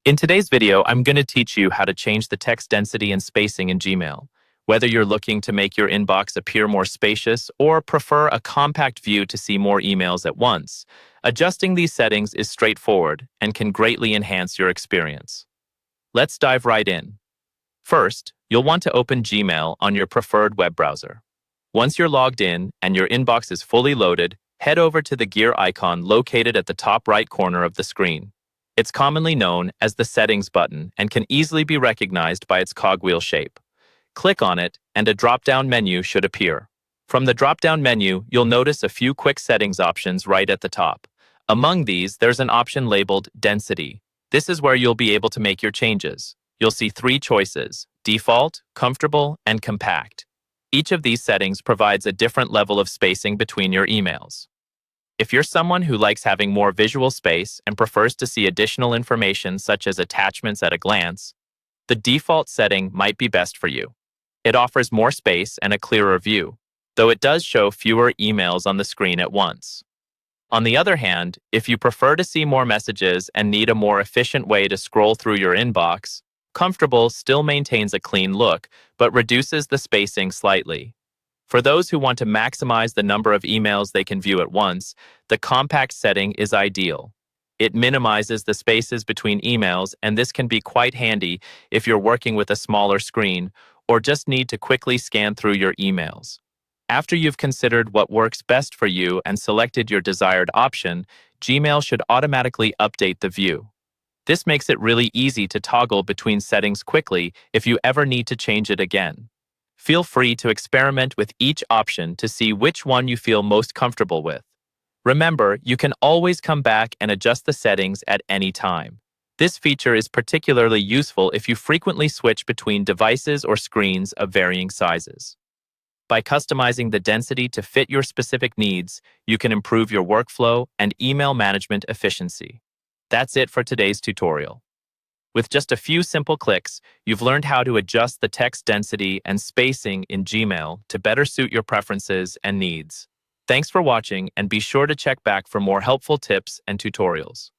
In today's video, I'm going to teach you how to change the text density and spacing in Gmail. Whether you're looking to make your inbox appear more spacious or prefer a compact view to see more emails at once, adjusting these settings is straightforward and can greatly enhance your experience. Let's dive right in. First, you'll want to open Gmail on your preferred web browser. Once you're logged in and your inbox is fully loaded, head over to the gear icon located at the top right corner of the screen. It's commonly known as the Settings button and can easily be recognized by its cogwheel shape. Click on it, and a drop-down menu should appear. From the drop-down menu, you'll notice a few quick settings options right at the top. Among these, there's an option labeled Density. This is where you'll be able to make your changes. You'll see three choices: Default, Comfortable, and Compact. Each of these settings provides a different level of spacing between your emails. If you're someone who likes having more visual space and prefers to see additional information such as attachments at a glance, the default setting might be best for you. It offers more space and a clearer view, though it does show fewer emails on the screen at once. On the other hand, if you prefer to see more messages and need a more efficient way to scroll through your inbox, Comfortable still maintains a clean look, but reduces the spacing slightly. For those who want to maximize the number of emails they can view at once, the compact setting is ideal. It minimizes the spaces between emails, and this can be quite handy if you're working with a smaller screen or just need to quickly scan through your emails. After you've considered what works best for you and selected your desired option, Gmail should automatically update the view. This makes it really easy to toggle between settings quickly if you ever need to change it again. Feel free to experiment with each option to see which one you feel most comfortable with. Remember, you can always come back and adjust the settings at any time. This feature is particularly useful if you frequently switch between devices or screens of varying sizes. By customizing the density to fit your specific needs, you can improve your workflow and email management efficiency. That's it for today's tutorial. With just a few simple clicks, you've learned how to adjust the text density and spacing in Gmail to better suit your preferences and needs. Thanks for watching, and be sure to check back for more helpful tips and tutorials.